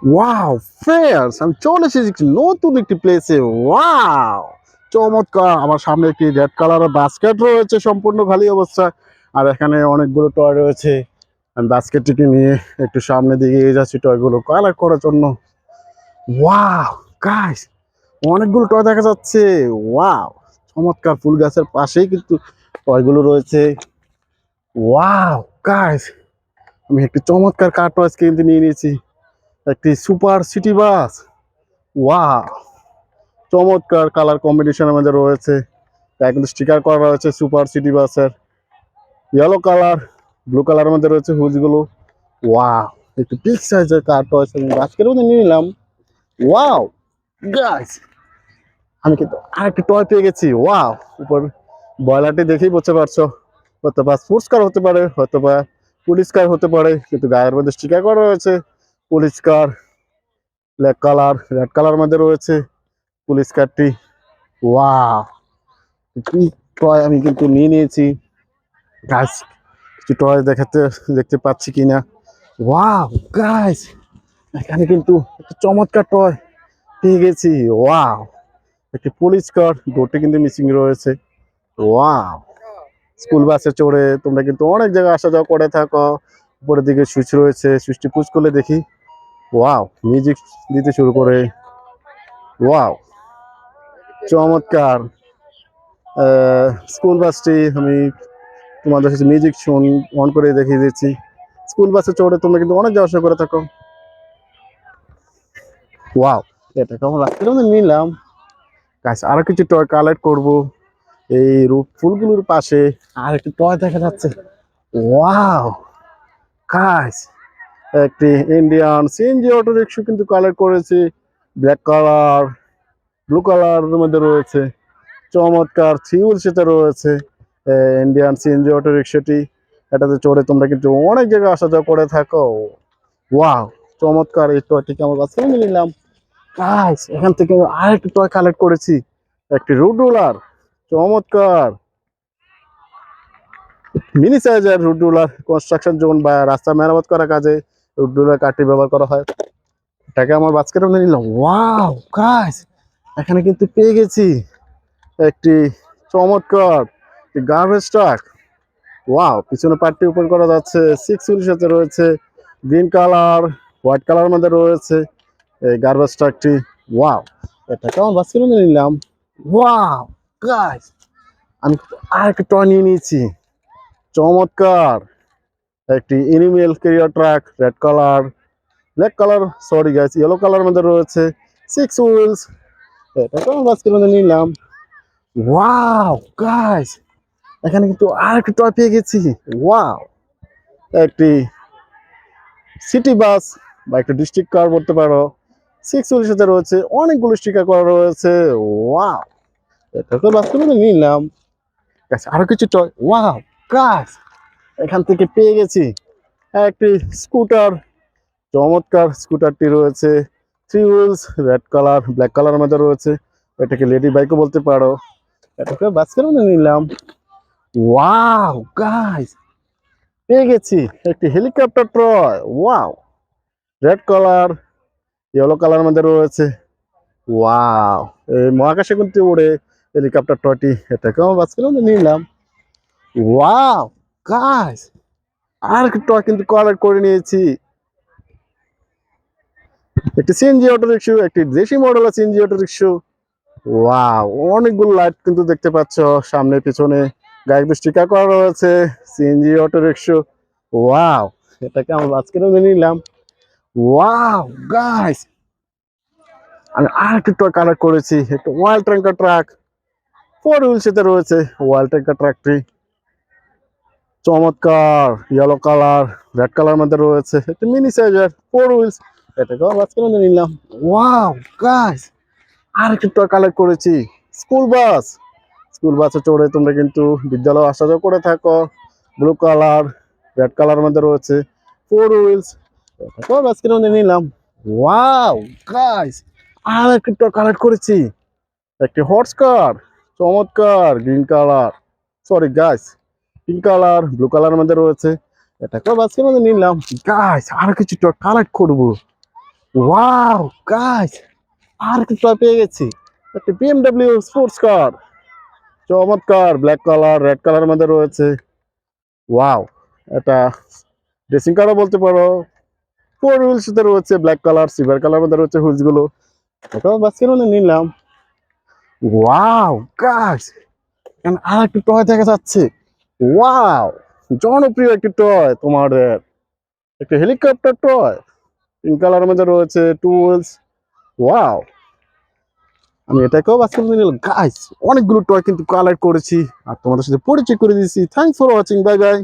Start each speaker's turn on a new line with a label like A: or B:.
A: Wow friends, আমি চলে এসেছি একটি নতুন একটি প্লেসে। ওয়াও, চমৎকার! আমার সামনে একটি রেড কালারের বাস্কেট রয়েছে সম্পূর্ণ খালি অবস্থায়। আর এখানে অনেকগুলো টয় রয়েছে। আমি বাস্কেটটিকে নিয়ে একটু সামনে দিকে এগিয়ে যাচ্ছি টয়গুলো কালেক্ট করার জন্য। ওয়াও গাইস, অনেকগুলো টয় দেখা যাচ্ছে। ওয়াও, চমৎকার! ফুল গাছের পাশেই কিন্তু টয়গুলো রয়েছে। ওয়াও গাইস, আমি একটি চমৎকার কার টয় কিন্তু নিয়ে নিয়েছি, একটি সুপার সিটি বাস। ওয়াও, চমৎকার কালার কম্বিনেশনের মধ্যে রয়েছে। কিন্তু স্টিকার করা রয়েছে সুপার সিটি বাসের। ইয়েলো কালার, ব্লু কালারের মধ্যে রয়েছে হুজগুলো। ওয়াও, একটু বিগ সাইজের কার টয় আমি আজকের মধ্যে নিয়ে নিলাম। ওয়াও গাইস, আমি কিন্তু আরেকটি টয় পেয়ে গেছি। ওয়াও, উপর বয়লারটি দেখেই বুঝতে পারছো, হয়তো বা স্পোর্টস কার হতে পারে, হয়তো বা পুলিশ কার হতে পারে, কিন্তু গায়ের মধ্যে স্টিকার করা রয়েছে পুলিশ কার। ব্ল্যাক কালার, রেড কালার মধ্যে রয়েছে পুলিশ কারটি। ওয়াও, কি টয় আমি কিন্তু নিয়ে নিয়েছি। গাইস, কিছু টয় দেখতে পাচ্ছি কিনা। ওয়াও গাইস, এখানে কিন্তু একটা চমৎকার টয় পেয়ে গেছি। ওয়াও, একটি পুলিশ কার, ডোরটি কিন্তু মিসিং রয়েছে। ওয়াও, স্কুল বাসে চড়ে তোমরা কিন্তু অনেক জায়গায় আসা যাওয়া করে থাকো। উপরের দিকে সুইচ রয়েছে, সুইচটি পুশ করলে দেখি ওয়াও মিউজিক দিতে শুরু করে। ওয়াও, চমৎকার! স্কুল বাসটি আমি তোমাদের সাথে মিউজিক অন করে দেখিয়ে দিচ্ছি। স্কুল বাসে চড়ে তোমরা কিন্তু অনেক যাওয়া আসা করে থাকো। ওয়াও, এটা কেমন রাখতে নিলাম। গাছ, আরো কিছু টয় কালেক্ট করবো। এই রূপ ফুলগুলোর পাশে আর একটি টয় দেখা যাচ্ছে। ওয়াও গাইস, একটি ইন্ডিয়ান সিএনজি অটো রিক্সা কিন্তু কালেক্ট করেছি। ব্ল্যাক কালার, ব্লু কালারের মধ্যে রয়েছে। চমৎকার থিউল সেটা রয়েছে ইন্ডিয়ান সিএনজি অটো রিক্সাটি। এটাতে চড়ে তোমরা কিন্তু অনেক জায়গায় আসা যাওয়া করে থাকো। ওয়াও, চমৎকার! এই টয়টিকে আমার কাছে নিয়ে নিলাম। গাইস, এখান থেকে আরেকটি টয় কালেক্ট করেছি, একটি রুট রুলার। চমৎকার! মিনি সাইজের রুট রুলার, কনস্ট্রাকশন জোন বা রাস্তা মেরামত করার কাজে রুট রুলার কাঠটি ব্যবহার করা হয়। এটাকে আমার বাস্কেটে নিয়ে নিলাম। ওয়াও গাইস, এখানে কিন্তু পেয়ে গেছি একটি চমৎকার গার্বেজ ট্রাক। ওয়াও, পিছনে পার্টটি ওপেন করা যাচ্ছে, সিক্স হুইলের সাথে রয়েছে। গ্রিন কালার, হোয়াইট কালার মধ্যে রয়েছে এই গার্বেজ ট্রাকটি। ওয়াও, এটা কেমন বাস্কেটে নিয়ে নিলাম। ওয়াও গাইস, আমি আর একটা টয় নিয়ে নিয়েছি। চমৎকার একটি animal career truck, red colour, black colour, sorry guys, yellow colour মধ্যে রয়েছে, সিক্স হুইলস। এটা কেমন বাস্কেটে নিয়ে নিলাম। ওয়াও গাইস, এখানে কিন্তু আর একটা টয় পেয়ে গেছি। ওয়াও, একটি সিটি বাস বা একটা ডিস্ট্রিক্ট কার বলতে পারো। সিক্স হুইলের সাথে রয়েছে, অনেকগুলো স্টিকার করা রয়েছে। ওয়াও, এটা তো বাস্তবে নিলাম। গাছ, আরো কিছু টয়। ওয়াও গাছ, এখান থেকে পেয়ে গেছি একটি স্কুটার। চমৎকার স্কুটারটি রয়েছে, three wheels, red colour, black colour মধ্যে রয়েছে। এটাকে লেডি বাইকও বলতে পারো। এটাকে বাস্কেটে নিলাম। ওয়াও গাইস, পেয়ে গেছি একটি helicopter toy. Wow, red colour, yellow colour মধ্যে রয়েছে। ওয়াও, এই মহাকাশে কিন্তু উড়ে হেলিকপ্টার টয়টি। এটাকে আমার বাস্কেটে নিলাম। ওয়াও গাইস, আর একটা টয় কিন্তু কালেক্ট করে নিয়েছি, একটি সিএনজি অটো রিক্সা, একটি দেশি মডেলের সিএনজি অটো রিক্সা। ওয়াও, অনেকগুলো লাইট কিন্তু দেখতে পাচ্ছ সামনে পিছনে, গায়ে একটু স্টিকার করা রয়েছে সিএনজি অটো রিক্সা। ওয়াও, এটাকে আমরা আজকে নিলাম। ওয়াও গাইস, আমি আর একটা টয় কালেক্ট করেছি, একটা wild tanker truck, four wheel সাথে রয়েছে ওয়াইল্ড ট্যাঙ্কার ট্রাকটি। চমৎকার ইয়েলো কালার, রেড কালার মধ্যে রয়েছে, একটা মিনি সাইজের ফোর হুইলস। এটাকে আমরা আজকে নিলাম। ওয়াও গাইস, আর একটা টয় কালেক্ট করেছি, স্কুল বাস। স্কুল বাসে চড়ে তোমরা কিন্তু বিদ্যালয়ে আসা যাওয়া করে থাকো। ব্লু কালার, রেড কালার মধ্যে রয়েছে, ফোর হুইলস। এটাকেও আজকে নিলাম। ওয়াও গাইস, আর একটা টয় কালেক্ট করেছি, একটি হর্স কার। চমৎকার green colour, sorry guys, pink colour, blue colour মধ্যে রয়েছে। এটাকেও আজকে নিলাম। গাইস, আর কিছু টয় কালেক্ট করবো। ওয়াও গাইস, আর কি টয় পেয়ে গেছি, একটা বিএমডব্লিউ স্পোর্টস কার, চমৎকার, ব্ল্যাক কালার রেড কালারের মধ্যে রয়েছে। ওয়াও, এটা ড্রেসিং কারও বলতে পারো। ফোর হুইলস রয়েছে ব্ল্যাক কালার, সিলভার কালার মধ্যে রয়েছে হুইলস গুলো। এটাও বাস্কের মধ্যে নিলাম। ওয়াও গাইস, এখানে আর একটি টয় দেখা যাচ্ছে। ওয়াও, জনপ্রিয় একটি টয় তোমাদের, একটা হেলিকপ্টার টয়, পিঙ্ক কালারের মধ্যে রয়েছে, টু হুইলস। ওয়াও, আমি এটাকেও বাছাই করে নিলাম গাইস। অনেকগুলো টয় কিন্তু কালেক্ট করেছি আর তোমাদের সাথে পরিচয় করে দিয়েছি। Thanks for watching, bye bye.